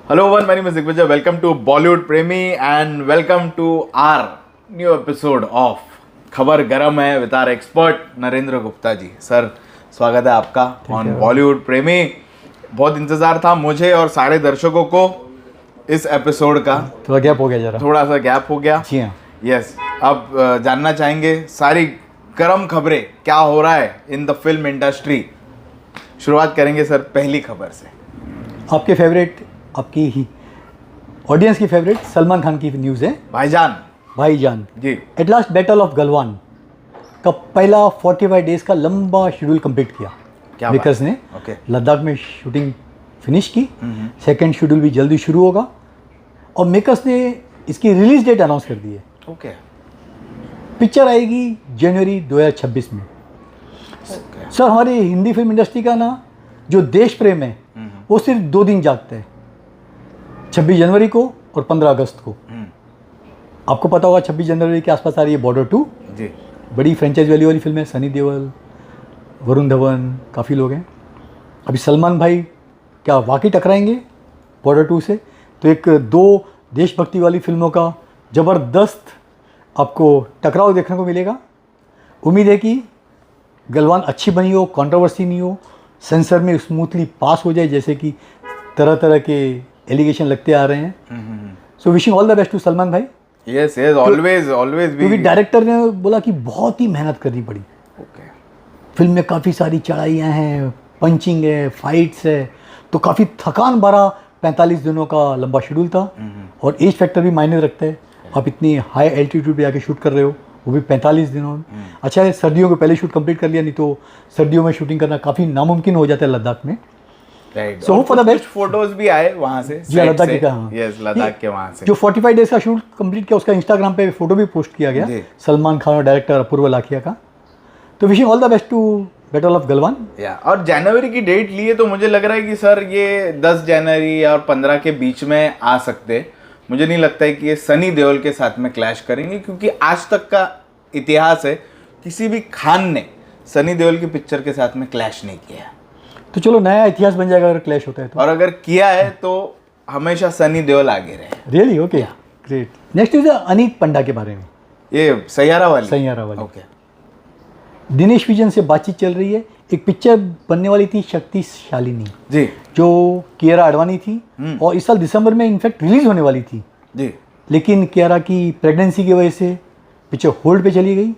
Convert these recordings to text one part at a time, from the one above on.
Hello everyone, my name is Digvijay. Welcome to Bollywood Premi and welcome to our new episode of खबर गरम है with our expert Narendra Gupta ji. Sir स्वागत है आपका on Bollywood प्रेमी. बहुत इंतज़ार था मुझे और सारे दर्शकों को इस एपिसोड का. थोड़ा गैप हो गया, जरा थोड़ा सा गैप हो गया. जी हाँ. यस, अब जानना चाहेंगे सारी गरम खबरें क्या हो रहा है इन द फिल्म इंडस्ट्री. शुरुआत करेंगे सर पहली खबर से. आपके फेवरेट, आपकी ही ऑडियंस की फेवरेट सलमान खान की न्यूज़ है. Bhaijaan ji. At last battle of Galwan का पहला 45 डेज का लंबा शेड्यूल कंप्लीट किया मेकर्स ने. लद्दाख में शूटिंग फिनिश की. सेकंड शेड्यूल भी जल्दी शुरू होगा और मेकर्स ने इसकी रिलीज डेट अनाउंस कर दी है. पिक्चर आएगी जनवरी 2026 में. सर हमारी हिंदी फिल्म इंडस्ट्री का ना जो देश प्रेम है वो सिर्फ 2 दिन जागता है, 26 जनवरी को और 15 अगस्त को. आपको पता होगा 26 जनवरी के आसपास आ रही है बॉर्डर 2 जी. बड़ी फ्रेंचाइज वैल्यू वाली फिल्म है. सनी देओल, वरुण धवन, काफ़ी लोग हैं. अभी सलमान भाई क्या वाकई टकराएंगे बॉर्डर 2 से? तो एक 2 देशभक्ति वाली फिल्मों का ज़बरदस्त आपको टकराव देखने को मिलेगा. उम्मीद है कि गलवान अच्छी बनी हो, कंट्रोवर्सी नहीं हो, सेंसर में स्मूथली पास हो जाए, जैसे कि तरह तरह के एलिगेशन लगते आ रहे हैं. So wishing all the best to Salman भाई. यस ऑलवेज क्योंकि डायरेक्टर ने बोला कि बहुत ही मेहनत करनी पड़ी. फिल्म में काफ़ी सारी चढ़ाइयाँ हैं, पंचिंग है, फाइट्स है, तो काफ़ी थकान भरा 45 दिनों का लंबा शेड्यूल था. और एज फैक्टर भी मायने रखता है. आप इतनी हाई एल्टीट्यूड पे आके शूट कर रहे हो, वो भी 45 दिनों में. अच्छा है सर्दियों के पहले शूट कंप्लीट कर लिया, नहीं तो सर्दियों में शूटिंग करना काफ़ी नामुमकिन हो जाता है लद्दाख में. So hope for the best. Photos भी आए वहाँ से लद्दाख के. यस, लद्दाख के वहाँ से जो 45 डेज का शूट कंप्लीट किया उसका इंस्टाग्राम पे फोटो भी पोस्ट किया गया सलमान खान और डायरेक्टर अपूर्व लाखिया का. तो wishing all the best to Battle of Galwan. और जनवरी की डेट लिए तो मुझे लग रहा है कि सर ये 10 जनवरी और 15 के बीच में आ सकते. मुझे नहीं लगता है कि ये सनी देओल के साथ में क्लैश करेंगे, क्योंकि आज तक का इतिहास है किसी भी खान ने सनी देओल की पिक्चर के साथ में क्लैश नहीं किया. तो चलो नया इतिहास बन जाएगा अगर क्लैश होता है तो. और अगर किया है तो हमेशा सनी देओल आगे रहे. Really? Okay, great. Next is Aneet Padda के बारे में. ये सैयारा वाली. ओके. दिनेश विजन से बातचीत चल रही है. एक पिक्चर बनने वाली थी शक्तिशालिनी जी, जो कियारा आडवाणी थी और इस साल दिसंबर में इनफैक्ट रिलीज होने वाली थी जी. लेकिन कियारा की प्रेगनेंसी की वजह से पिक्चर होल्ड पे चली गई.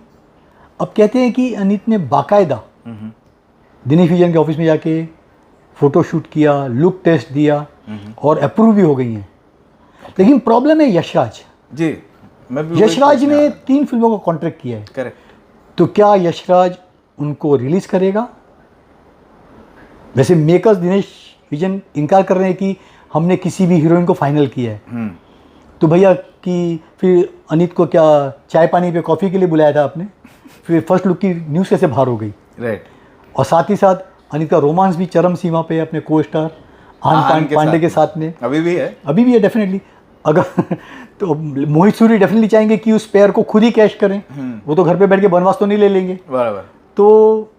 अब कहते हैं कि अनीत ने बाकायदा दिनेश विजन के ऑफिस में जाके फोटो शूट किया, लुक टेस्ट दिया और अप्रूव भी हो गई हैं. लेकिन प्रॉब्लम है यशराज जी. यशराज ने 3 फिल्मों का कॉन्ट्रैक्ट किया है. करेक्ट. तो क्या यशराज उनको रिलीज करेगा? वैसे मेकर्स दिनेश विजन इनकार कर रहे हैं कि हमने किसी भी हीरोइन को फाइनल किया है. तो भैया कि फिर अनीत को क्या चाय पानी पे कॉफ़ी के लिए बुलाया था आपने? फिर फर्स्ट लुक की न्यूज़ कैसे बाहर हो गई? राइट. और साथ ही साथ अनीत का रोमांस भी चरम सीमा पे अपने को स्टार आन पांडे के साथ में अभी भी है डेफिनेटली. अगर तो मोहित सूरी डेफिनेटली चाहेंगे कि उस पेयर को खुद ही कैश करें. वो तो घर पे बैठ के बनवास तो नहीं ले लेंगे. बराबर. तो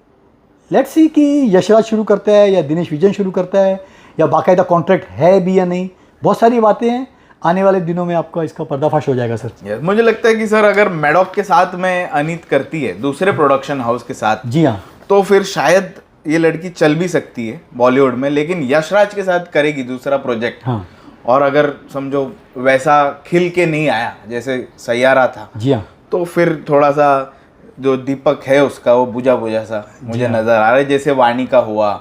लेट्स सी कि यशराज शुरू करता है या दिनेश विजन शुरू करता है या बाकायदा कॉन्ट्रैक्ट है भी या नहीं. बहुत सारी बातें हैं. आने वाले दिनों में आपका इसका पर्दाफाश हो जाएगा सर. मुझे लगता है कि सर अगर मैडॉक के साथ में अनीत करती है दूसरे प्रोडक्शन हाउस के साथ, जी हाँ, तो फिर शायद ये लड़की चल भी सकती है बॉलीवुड में. लेकिन यशराज के साथ करेगी दूसरा प्रोजेक्ट. हाँ. और अगर समझो वैसा खिल के नहीं आया जैसे सैयारा था, जी हाँ, तो फिर थोड़ा सा जो दीपक है उसका वो बुझा सा मुझे नजर आ रहा है. जैसे वाणी का हुआ,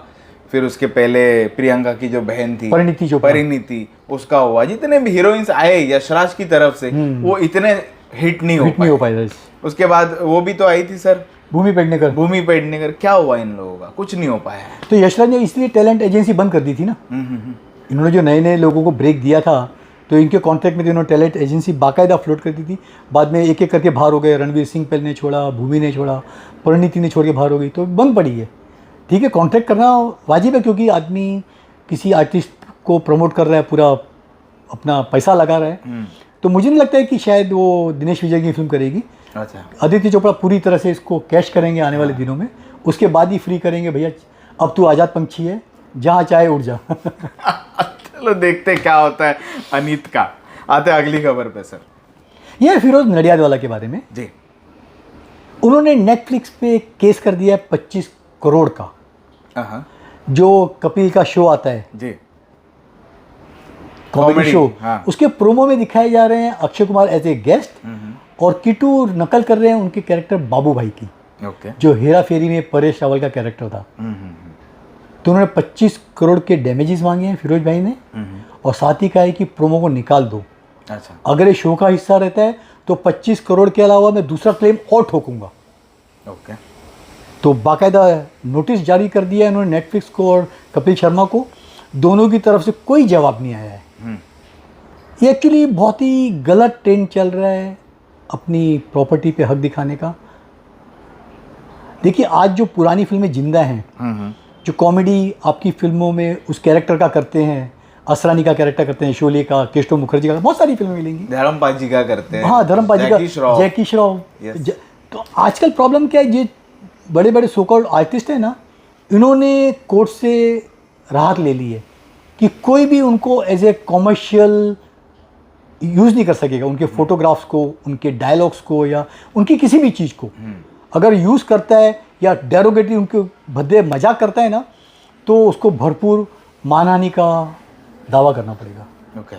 फिर उसके पहले प्रियंका की जो बहन थी परिणीति, उसका हुआ. जितने भी हीरोइंस आए यशराज की तरफ से वो इतने हिट नहीं हो पाए. उसके बाद वो भी तो आई थी सर, भूमि पेडनेकर. क्या हुआ इन लोगों का? कुछ नहीं हो पाया. तो यशराज ने इसलिए टैलेंट एजेंसी बंद कर दी थी ना. इन्होंने जो नए नए लोगों को ब्रेक दिया था तो इनके कॉन्ट्रैक्ट में इन्होंने टैलेंट एजेंसी बाकायदा फ्लोट कर दी थी. बाद में एक एक करके बाहर हो गए. रणवीर सिंह पहले ने छोड़ा, भूमि ने छोड़ा, परिणीति ने छोड़ के बाहर हो गई, तो बंद पड़ी है. ठीक है, कॉन्ट्रैक्ट करना वाजिब है क्योंकि आदमी किसी आर्टिस्ट को प्रमोट कर रहा है, पूरा अपना पैसा लगा रहा है. तो मुझे नहीं लगता है कि शायद वो दिनेश विजय की फिल्म करेगी. अच्छा. आदित्य चोपड़ा पूरी तरह से इसको कैश करेंगे आने वाले दिनों में. उसके बाद ही फ्री करेंगे, भैया अब तू आज़ाद पंछी है, जहाँ चाहे उड़ जा. चलो देखते क्या होता है अनीत का। आते अगली खबर पे सर। ये फिरोज नडियादवाला के बारे में जी। उन्होंने नेटफ्लिक्स पे केस कर दिया है 25 करोड़ का। जो कपिल का शो आता है जी, कॉमेडी शो, हाँ। उसके प्रोमो में दिखाए जा रहे हैं Akshay Kumar as a guest और किटू नकल कर रहे हैं उनके कैरेक्टर बाबू भाई की, जो हेरा फेरी में परेश रावल का कैरेक्टर था। तो उन्होंने 25 करोड़ के डैमेजेस मांगे हैं फिरोज भाई ने, और साथ ही कहा है कि प्रोमो को निकाल दो। अच्छा। अगर ये शो का हिस्सा रहता है तो 25 करोड़ के अलावा मैं दूसरा क्लेम और ठोकूंगा। ओके। तो बाकायदा नोटिस जारी कर दिया है उन्होंने नेटफ्लिक्स को और कपिल शर्मा को। दोनों की तरफ से कोई जवाब नहीं आया है। ये एक्चुअली बहुत ही गलत ट्रेंड चल रहा है अपनी प्रॉपर्टी पे हक दिखाने का। देखिए आज जो पुरानी फिल्में जिंदा हैं, जो कॉमेडी आपकी फिल्मों में उस कैरेक्टर का करते हैं, असरानी का कैरेक्टर करते हैं, शोले का, केशव मुखर्जी का, बहुत सारी फिल्में मिलेंगी, धर्मपाजी का करते हैं, हाँ धर्मपाजी का, जैकी श्रॉफ। तो आजकल प्रॉब्लम क्या है, ये बड़े बड़े सो कॉल्ड आर्टिस्ट हैं ना, इन्होंने कोर्ट से राहत ले ली है कि कोई भी उनको एज ए कॉमर्शियल यूज़ नहीं कर सकेगा, उनके फोटोग्राफ्स को, उनके डायलॉग्स को, या उनकी किसी भी चीज़ को अगर यूज़ करता है या डेरोगेटरी उनके भद्दे मजाक करता है ना, तो उसको भरपूर मानहानि का दावा करना पड़ेगा। ओके।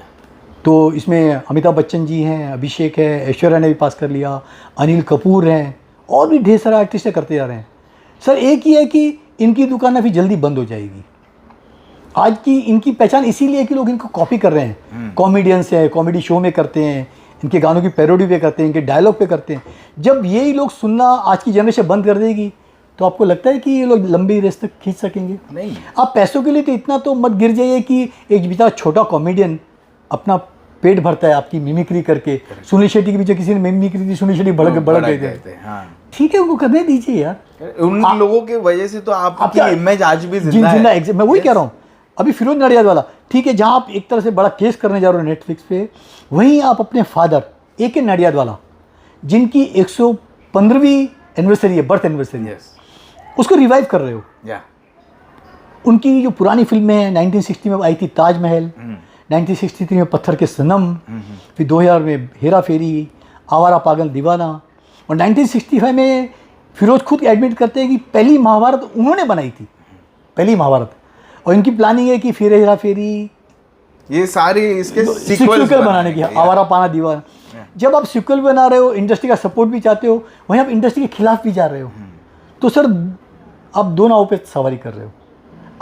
तो इसमें अमिताभ बच्चन जी हैं, अभिषेक है, ऐश्वर्या ने भी पास कर लिया, अनिल कपूर हैं, और भी ढेर सारे आर्टिस्ट करते जा रहे हैं। सर एक ही है कि इनकी दुकान अभी जल्दी बंद हो जाएगी। आज की इनकी पहचान इसीलिए कि लोग इनको कॉपी कर रहे हैं। कॉमेडियंस हैं, कॉमेडी शो में करते हैं, इनके गानों की पैरोडी पे करते हैं, इनके डायलॉग पे करते हैं। जब यही लोग सुनना आज की जनरेशन बंद कर देगी, तो आपको लगता है कि ये लोग लंबी रेस तक खींच सकेंगे? नहीं। आप पैसों के लिए तो इतना तो मत गिर जाइए कि एक बेचारा छोटा कॉमेडियन अपना पेट भरता है आपकी मिमिक्री करके। सुनील शेट्टी के पीछे किसी ने मिमिक्री की, सुनील शेट्टी भड़क गए थे। ठीक है, उनको करने दीजिए यार। उन लोगों की वजह से तो आपकी इमेज आज भी जिंदा है। मैं वही कह रहा हूँ। अभी फिरोज नडियादवाला, ठीक है, जहाँ आप एक तरह से बड़ा केस करने जा रहे हो नेटफ्लिक्स पे, वहीं आप अपने फादर AK नडियादवाला, जिनकी 115वीं एनिवर्सरी है, बर्थ एनिवर्सरी, उसको रिवाइव कर रहे हो। उनकी जो पुरानी फिल्में हैं, 1960 में आई थी ताजमहल, 1963 में पत्थर के सनम, फिर 2000 में हेरा फेरी, आवारा पागल दीवाना, और 1965 में फिरोज खुद एडमिट करते हैं कि पहली महाभारत उन्होंने बनाई थी, पहली महाभारत। और इनकी प्लानिंग है कि फिर हेरा फेरी, ये सारी इसके सीक्वल बनाने की, आवारा पाना दीवाना। जब आप सीक्वल बना रहे हो, इंडस्ट्री का सपोर्ट भी चाहते हो, वहीं आप इंडस्ट्री के खिलाफ भी जा रहे हो, तो सर आप दो नावों पे सवारी कर रहे हो।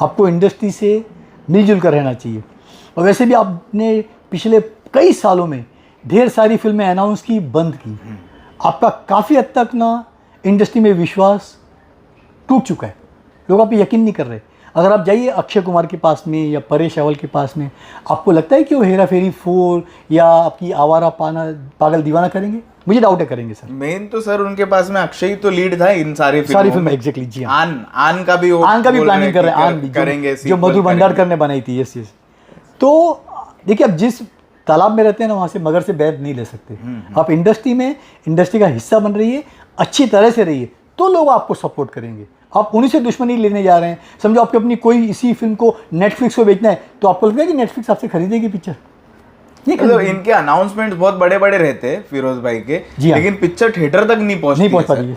आपको इंडस्ट्री से मिलजुल कर रहना चाहिए। और वैसे भी आपने पिछले कई सालों में ढेर सारी फिल्में अनाउंस की, बंद की। आपका काफ़ी हद तक ना इंडस्ट्री में विश्वास टूट चुका है, लोग आप पे यकीन नहीं कर रहे। अगर आप जाइए अक्षय कुमार के पास में या परेश रावल के पास में, आपको लगता है कि वो हेरा फेरी 4 या आपकी आवारा पागल दीवाना करेंगे? मुझे डाउट है करेंगे सर। मेन तो सर उनके पास में अक्षय ही तो लीड था इन सारी फिल्में। एग्जैक्टली जी। आन का भी प्लानिंग कर रहे हैं, आन भी करेंगे, जो मधुर भंडारकर ने बनाई थी। यस। तो देखिए, अब जिस तालाब में रहते हैं ना, वहाँ से मगर से बैग नहीं ले सकते। आप इंडस्ट्री में, इंडस्ट्री का हिस्सा बन रहिए, अच्छी तरह से रहिए, तो लोग आपको सपोर्ट करेंगे। आप उन्हीं से दुश्मनी लेने जा रहे हैं। समझो आपकी अपनी कोई इसी फिल्म को नेटफ्लिक्स को बेचना है, तो आपको लगता है कि नेटफ्लिक्स आपसे खरीदेगी पिक्चर? मतलब इनके अनाउंसमेंट बहुत बड़े बड़े रहते हैं फिरोज भाई के, लेकिन पिक्चर थिएटर तक नहीं पहुंच पाती,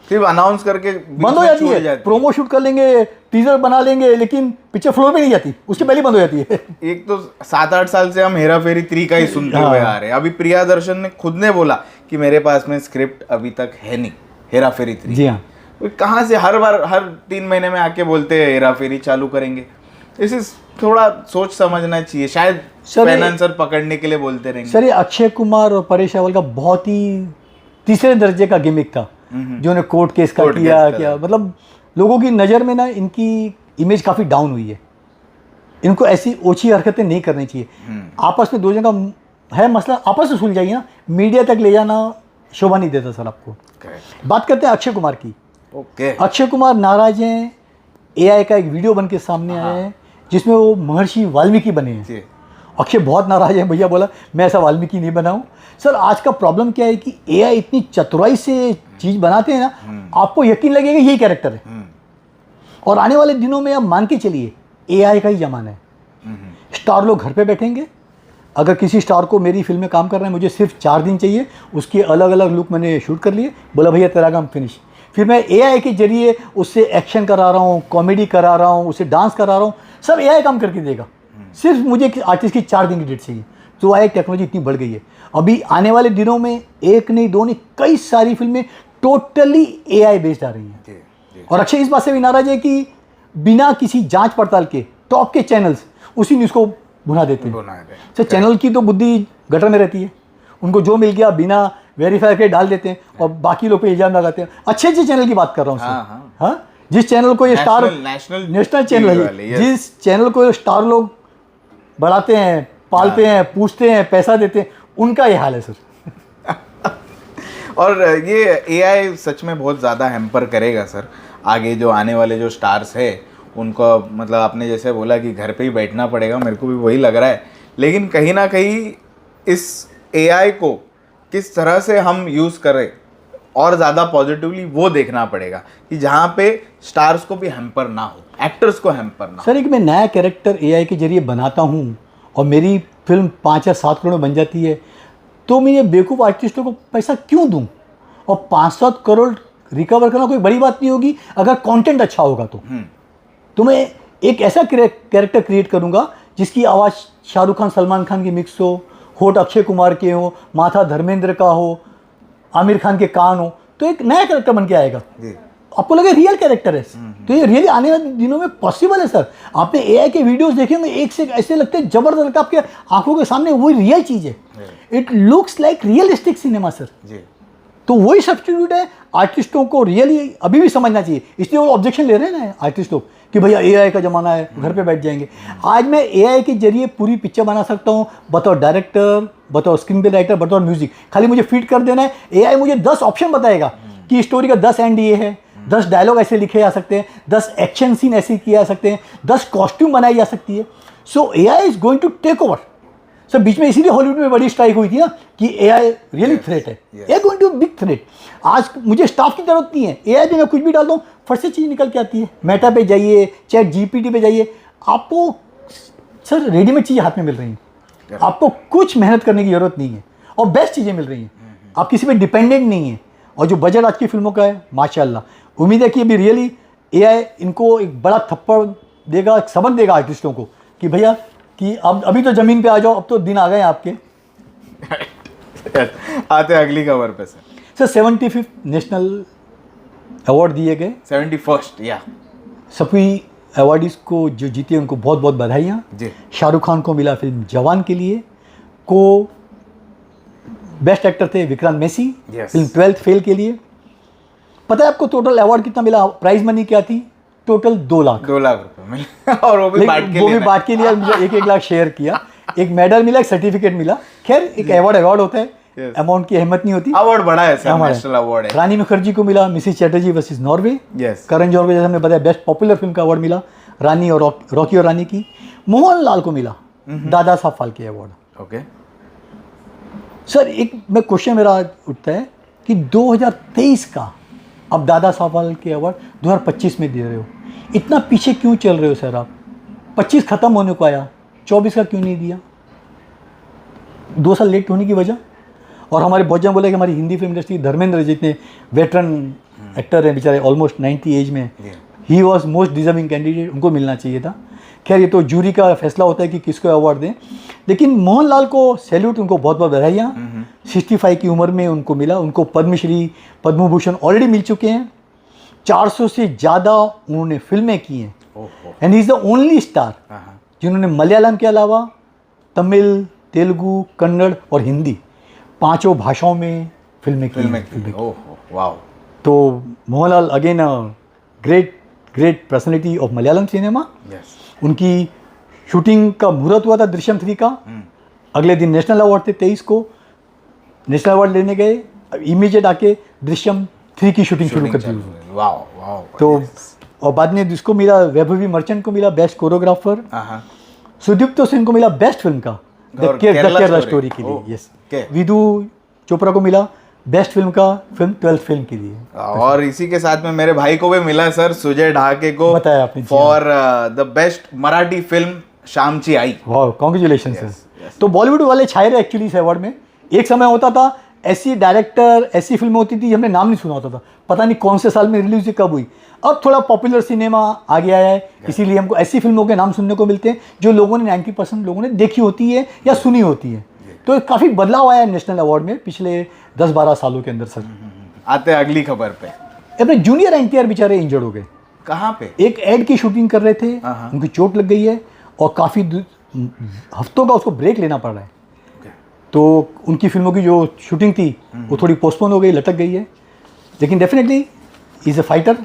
सिर्फ अनाउंस करके बंद हो जाती है। प्रोमो शूट कर लेंगे, टीजर बना लेंगे, लेकिन पिक्चर फ्लोर पे नहीं जाती, उसके पहले बंद हो जाती है। एक तो 7-8 साल से हम हेरा फेरी 3 का ही सुनते हुए आ रहे हैं। अभी प्रियदर्शन ने खुद ने बोला कि मेरे पास में स्क्रिप्ट अभी तक है नहीं हेरा फेरी 3। जी हाँ। कहाँ से हर बार हर 3 महीने में आके बोलते हैं हेरा फेरी चालू करेंगे। इसे थोड़ा सोच समझना चाहिए, शायद फाइनेंसर पकड़ने के लिए बोलते रहेंगे। सर ये अक्षय कुमार और परेश रावल का बहुत ही तीसरे दर्जे का गिमिक था, जो उन्हें कोर्ट केस का किया। मतलब लोगों की नज़र में ना इनकी इमेज काफ़ी डाउन हुई है। इनको ऐसी ओछी हरकतें नहीं करनी चाहिए। आपस में दो जन का है मसला, आपस में सुलझाइए ना, मीडिया तक ले जाना शोभा नहीं देता सर आपको। बात करते हैं अक्षय कुमार की। अक्षय कुमार नाराज हैं, AI का एक वीडियो बन के सामने आया है जिसमें वो महर्षि वाल्मीकि बने हैं। अक्षय बहुत नाराज है, भैया बोला मैं ऐसा वाल्मीकि नहीं बनाऊं। सर आज का प्रॉब्लम क्या है कि AI इतनी चतुराई से चीज़ बनाते हैं ना, आपको यकीन लगेगा यही कैरेक्टर है। और आने वाले दिनों में आप मान के चलिए AI का ही जमाना है। स्टार लोग घर पे बैठेंगे। अगर किसी स्टार को मेरी फिल्म में काम करना है, मुझे सिर्फ 4 दिन चाहिए, उसके अलग अलग लुक मैंने शूट कर लिए, बोला भैया तेरा काम फिनिश। फिर मैं AI के जरिए उससे एक्शन करा रहा हूँ, कॉमेडी करा रहा हूँ, उससे डांस करा रहा हूँ, सब AI काम करके देगा। सिर्फ मुझे आर्टिस्ट की 4 दिन की डेट चाहिए। तो AI टेक्नोलॉजी इतनी बढ़ गई है। अभी आने वाले दिनों में एक नहीं, दो नहीं, कई सारी फिल्में टोटली AI बेस्ड आ रही हैं। और अक्षय इस बात से भी नाराज है कि बिना किसी जांच पड़ताल के टॉप के चैनल्स उसी न्यूज़ को भुना देते हैं। तो चैनल की तो बुद्धि गटर में रहती है, उनको जो मिल गया बिना वेरीफाई के डाल देते हैं और बाकी लोग पे इल्जाम लगाते हैं। अच्छे चैनल की बात कर रहा हूँ। हाँ, जिस चैनल को ये स्टार नेशनल चैनल है, जिस चैनल को स्टार लोग बढ़ाते हैं, पालते हैं, पूछते हैं, पैसा देते हैं, उनका ये हाल है सर। और ये AI सच में बहुत ज़्यादा हैम्पर करेगा सर आगे जो आने वाले जो स्टार्स है उनको। मतलब आपने जैसे बोला कि घर पे ही बैठना पड़ेगा, मेरे को भी वही लग रहा है। लेकिन कहीं ना कहीं इस AI को किस तरह से हम यूज़ करें और ज़्यादा पॉजिटिवली, वो देखना पड़ेगा कि जहाँ पे स्टार्स को भी हैम्पर ना हो, एक्टर्स को हैम्पर ना हो। सर एक मैं नया कैरेक्टर AI के जरिए बनाता हूँ और मेरी फिल्म 5 या 7 करोड़ में बन जाती है, तो मैं ये बेवकूफ़ आर्टिस्टों को पैसा क्यों दूँ? और 5-7 करोड़ रिकवर करना कोई बड़ी बात नहीं होगी अगर कंटेंट अच्छा होगा तो मैं एक ऐसा कैरेक्टर क्रिएट करूँगा जिसकी आवाज़ शाहरुख खान सलमान खान की मिक्स हो, होठ अक्षय कुमार के हो, माथा धर्मेंद्र का हो, आमिर खान के कान हो, तो एक नया कैरेक्टर बन के आएगा। आपको लगे रियल कैरेक्टर है, तो ये रियली आने वाले दिनों में पॉसिबल है सर। आपने AI के वीडियोस देखे होंगे, एक से ऐसे लगते हैं जबरदस्त, लगता है आपके आंखों के सामने वही रियल चीज़ है। It looks like realistic cinema sir. तो वही सब्स्टिट्यूट है। आर्टिस्टों को रियली अभी भी समझना चाहिए, इसलिए वो ऑब्जेक्शन ले रहे हैं ना आर्टिस्ट लोग कि भैया AI का ज़माना है, घर पे बैठ जाएंगे। आज मैं AI के जरिए पूरी पिक्चर बना सकता हूँ, बतौर डायरेक्टर, बतौर स्क्रीन प्ले राइटर, बतौर म्यूजिक। खाली मुझे फीड कर देना है, AI मुझे 10 ऑप्शन बताएगा कि स्टोरी का 10 एंड ये है, 10 डायलॉग ऐसे लिखे जा सकते हैं, 10 एक्शन सीन ऐसे किए जा सकते हैं, 10 कॉस्ट्यूम बनाई जा सकती है। So AI is going to take over sir. बीच में इसीलिए हॉलीवुड में बड़ी स्ट्राइक हुई थी ना कि AI रियली थ्रेट है, AI going to big threat. आज मुझे स्टाफ की जरूरत नहीं है, AI पे मैं कुछ भी डाल दूँ फट से चीज़ निकल के आती है। मेटा पे जाइए, चैट GPT पे जाइए, आपको सर रेडीमेड चीज़ें हाथ में मिल रही हैं। आपको कुछ मेहनत करने की ज़रूरत नहीं है और बेस्ट चीज़ें मिल रही हैं। आप किसी पे डिपेंडेंट नहीं है। और जो बजट आज की फिल्मों का है माशाल्लाह, उम्मीद है कि अभी रियली AI इनको एक बड़ा थप्पड़ देगा, एक सबक देगा आर्टिस्टों को कि भैया कि अब अभी तो ज़मीन पे आ जाओ, अब तो दिन आ गए आपके। आते अगली खबर पे सर 75th नेशनल अवार्ड दिए गए। 71st या सभी अवार्डीज को जो जीते उनको बहुत बहुत बधाइयाँ। शाहरुख खान को मिला फिल्म जवान के लिए, को बेस्ट एक्टर थे Vikrant Massey film 12th fail के लिए। पता है आपको टोटल अवार्ड कितना मिला? प्राइज मनी क्या थी? टोटल 2 लाख रुपए मिले और वो भी बांट के लिए मुझे 1-1 लाख शेयर किया। एक मेडल मिला, एक सर्टिफिकेट मिला। खैर एक अवार्ड होता है, अमाउंट की अहमियत नहीं होती। अवार्ड बड़ा है सर, नेशनल अवार्ड है। रानी मुखर्जी को मिला Mrs Chatterjee versus Norway. Karan Johar को जैसे हमने बताया बेस्ट पॉपुलर फिल्म का अवार्ड मिला रानी और रॉकी और रानी की। मोहनलाल को मिला Dada Saheb Phalke award. Okay sir एक मैं क्वेश्चन मेरा उठता है कि 2023 का अब दादा साहब फाल्के अवार्ड 2025 में दे रहे हो, इतना पीछे क्यों चल रहे हो सर आप? 25 खत्म होने को आया, 24 का क्यों नहीं दिया? 2 साल लेट होने की वजह? और हमारे बहुत जन बोले कि हमारी हिंदी फिल्म इंडस्ट्री, धर्मेंद्र जितने वेटरन एक्टर हैं बेचारे ऑलमोस्ट 90 एज में, he was most deserving candidate, उनको मिलना चाहिए था। खैर ये तो जूरी का फैसला होता है कि किसको अवार्ड दें, लेकिन मोहनलाल को सैल्यूट, उनको बहुत बहुत बधाइयाँ। 65 की उम्र में उनको मिला। उनको पद्मश्री पद्म भूषण ऑलरेडी मिल चुके हैं। 400 से ज़्यादा उन्होंने फिल्में की हैं and he is the only star जिन्होंने मलयालम के अलावा तमिल, तेलुगु, कन्नड़ और हिंदी 5 भाषाओं में फिल्में की। वाओ। तो Mohanlal again great personality of Malayalam cinema. उनकी शूटिंग का मुहूर्त हुआ था दृश्यम 3 का। अगले दिन नेशनल अवार्ड थे, 23 को नेशनल अवार्ड लेने गए, इमीडिएट आके दृश्यम 3 की शूटिंग शुरू कर दी। तो और बाद में जिसको मिला वैभवी मर्चेंट को मिला बेस्ट कोरियोग्राफर। सुदीप्तो सेन को मिला बेस्ट फिल्म का द केरला स्टोरी के लिए। यस। विदु चोपड़ा को मिला बेस्ट फिल्म का फिल्म 12th फिल्म के लिए। और इसी के साथ में मेरे भाई को भी मिला सर, सुजय ढाके को, बताया आपने, for the best Marathi film Shyamchi Aai. वाह, कॉन्ग्रेचुलेशन सर। तो बॉलीवुड वाले छाए रहे एक्चुअली इस अवार्ड में। एक समय होता था ऐसी डायरेक्टर, ऐसी फिल्में होती थी हमने नाम नहीं सुना होता था, पता नहीं कौन से साल में रिलीज कब हुई। अब थोड़ा पॉपुलर सिनेमा आ गया है, इसीलिए हमको ऐसी फिल्मों के नाम सुनने को मिलते हैं जो लोगों ने 90% लोगों ने देखी होती है या सुनी होती है। तो काफ़ी बदलाव आया है नेशनल अवार्ड में पिछले 10-12 सालों के अंदर सर। आते हैं अगली खबर पे। अपने जूनियर एनटीआर बेचारे इंजर्ड हो गए। कहाँ पे? एक एड की शूटिंग कर रहे थे, उनकी चोट लग गई है और काफ़ी हफ्तों का उसको ब्रेक लेना पड़ रहा है। तो उनकी फिल्मों की जो शूटिंग थी वो थोड़ी पोस्टपोन हो गई, लटक गई है। लेकिन definitely is a fighter,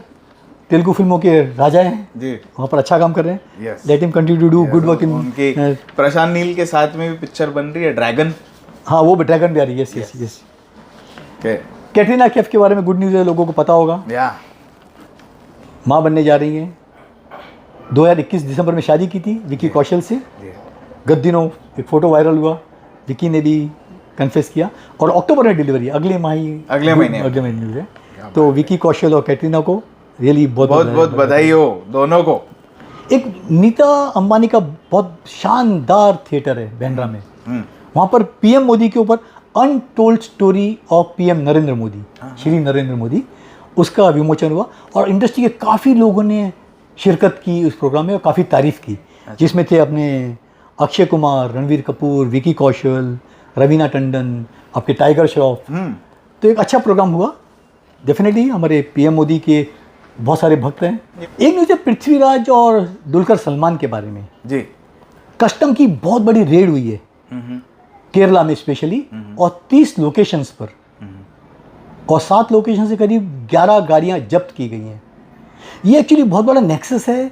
Telugu फिल्मों के राजा हैं जी, वहाँ पर अच्छा काम कर रहे हैं। Let him continue to do good work in. उनके प्रशांत नील के साथ में भी पिक्चर बन रही है ड्रैगन। हाँ, वो ड्रैगन भी आ रही है। Yes yes yes. Katrina Kaif के बारे में गुड न्यूज़ है, लोगों को पता होगा, माँ बनने जा रही हैं। 2021 दिसंबर में शादी की थी विकी कौशल से। गत दिनों एक फ़ोटो वायरल हुआ, विकी ने भी कन्फेस किया, और अक्टूबर में डिलीवरी, अगले महीने न्यूज़ है। तो विकी कौशल और कैटरीना को रियली बहुत बधाई हो दोनों को। एक नीता अंबानी का बहुत शानदार थिएटर है बांद्रा में, वहाँ पर पीएम मोदी के ऊपर untold story of PM Narendra Modi, Shri Narendra Modi, उसका विमोचन हुआ और इंडस्ट्री के काफ़ी लोगों ने शिरकत की उस प्रोग्राम में और काफ़ी तारीफ़ की, जिसमें थे अपने अक्षय कुमार, रणवीर कपूर, विकी कौशल, रवीना टंडन, आपके टाइगर श्रॉफ। तो एक अच्छा प्रोग्राम हुआ। डेफिनेटली हमारे पीएम मोदी के बहुत सारे भक्त हैं। एक न्यूज़ है पृथ्वीराज और दुलकर सलमान के बारे में जी। कस्टम की बहुत बड़ी रेड हुई है केरला में स्पेशली, और 30 लोकेशंस पर, और 7 लोकेशन से करीब 11 गाड़ियां जब्त की गई हैं। ये एक्चुअली बहुत बड़ा नेक्सस है।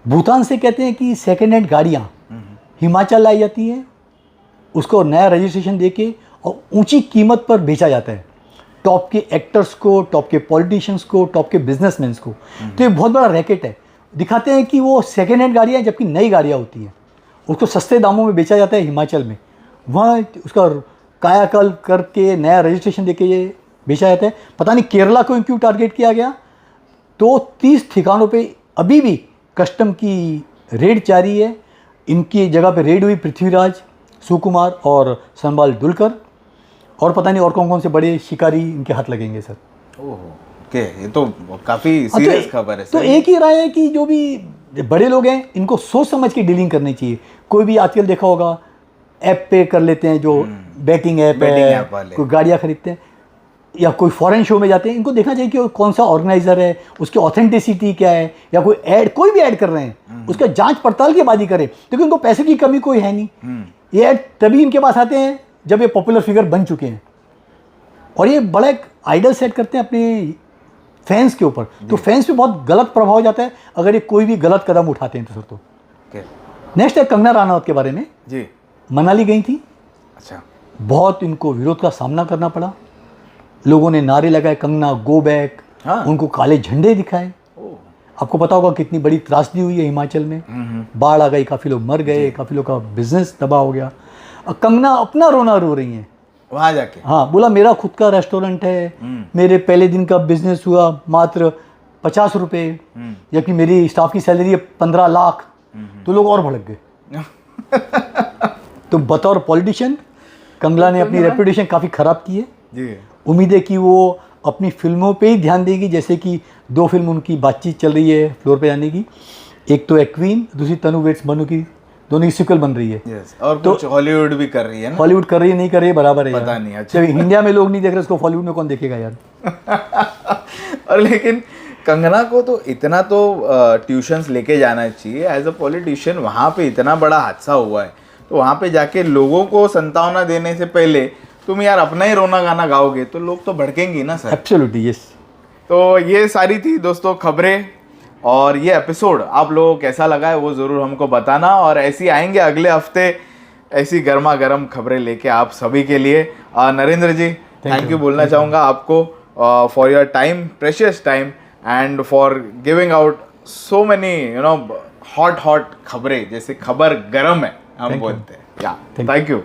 भूटान से कहते हैं कि सेकेंड हैंड गाड़ियां हिमाचल लाई जाती हैं, उसको नया रजिस्ट्रेशन देके और ऊंची कीमत पर बेचा जाता है टॉप के एक्टर्स को, टॉप के पॉलिटिशियंस को, टॉप के बिजनेसमैन को। तो ये बहुत बड़ा रैकेट है। दिखाते हैं कि वो सेकेंड हैंड गाड़ियाँ जबकि नई गाड़ियाँ होती हैं, उसको सस्ते दामों में बेचा जाता है हिमाचल में। वहाँ उसका कायाकल्प करके नया रजिस्ट्रेशन देके ये बेचा जाता है। पता नहीं केरला को क्यों टारगेट किया गया। तो 30 ठिकानों पे अभी भी कस्टम की रेड जारी है। इनकी जगह पे रेड हुई पृथ्वीराज, सुकुमार और सनबाल दुलकर, और पता नहीं और कौन कौन से बड़े शिकारी इनके हाथ लगेंगे सर। ओके, ये तो काफ़ी सीरियस खबर है। तो एक ही राय है कि जो भी बड़े लोग हैं इनको सोच समझ के डीलिंग करनी चाहिए। कोई भी आजकल देखा होगा ऐप पे कर लेते हैं, जो बैटिंग ऐप है, कोई गाड़ियाँ खरीदते हैं या कोई फॉरेन शो में जाते हैं, इनको देखना चाहिए कि कौन सा ऑर्गेनाइजर है, उसकी ऑथेंटिसिटी क्या है, या कोई ऐड, कोई भी ऐड कर रहे हैं उसका जांच पड़ताल के बाद ही करें, क्योंकि उनको पैसे की कमी कोई है नहीं। ये ऐड तभी इनके पास आते हैं जब ये पॉपुलर फिगर बन चुके हैं, और ये बड़ा एक आइडल सेट करते हैं अपने फैंस के ऊपर। तो फैंस पे बहुत गलत प्रभाव जाता है अगर ये कोई भी गलत कदम उठाते हैं तो सर। तो नेक्स्ट है कंगना रनौत के बारे में जी। मनाली गई थी, अच्छा, बहुत इनको विरोध का सामना करना पड़ा। लोगों ने नारे लगाए, कंगना गो बैक, उनको काले झंडे दिखाए। आपको पता होगा कितनी बड़ी त्रासदी हुई है हिमाचल में, बाढ़ आ गई, काफ़ी लोग मर गए, काफ़ी लोग का बिजनेस तबाह हो गया। कंगना अपना रोना रो रही हैं वहाँ जाके। हाँ, बोला मेरा खुद का रेस्टोरेंट है, मेरे पहले दिन का बिजनेस हुआ मात्र 50 रुपये, जबकि मेरी स्टाफ की सैलरी है 15 लाख। तो लोग और भड़क गए। तो बतौर पॉलिटिशियन कंगना ने अपनी रेपुटेशन काफ़ी ख़राब की है जी। उम्मीद है कि वो अपनी फिल्मों पे ही ध्यान देगी, जैसे कि 2 फिल्म उनकी बातचीत चल रही है फ्लोर पे जाने की। एक तो एक्वीन, दूसरी तनु वेट्स मनु की, दोनों की सिक्वल बन रही है। और तो कुछ हॉलीवुड भी कर रही है ना? हॉलीवुड कर रही है, नहीं कर रही है, बराबर है, पता नहीं। अच्छा, इंडिया में लोग नहीं देख रहे, उसको हॉलीवुड में कौन देखेगा यार। और लेकिन कंगना को तो इतना तो ट्यूशन्स लेके जाना चाहिए एज अ पॉलिटिशियन। वहाँ पे इतना बड़ा हादसा हुआ है, तो वहाँ पे जाके लोगों को संतावना देने से पहले तुम यार अपना ही रोना गाना गाओगे तो लोग तो भड़केंगे ना सर। Absolutely, yes. तो ये सारी थी दोस्तों खबरें, और ये एपिसोड आप लोगों को कैसा लगा है वो ज़रूर हमको बताना। और ऐसी आएंगे अगले हफ्ते ऐसी गर्मा गर्म खबरें लेके आप सभी के लिए। नरेंद्र जी, थैंक यू बोलना चाहूँगा आपको for your time, precious time, and for giving out so many hot खबरें, जैसे खबर गर्म है हम बोलते हैं। Thank you.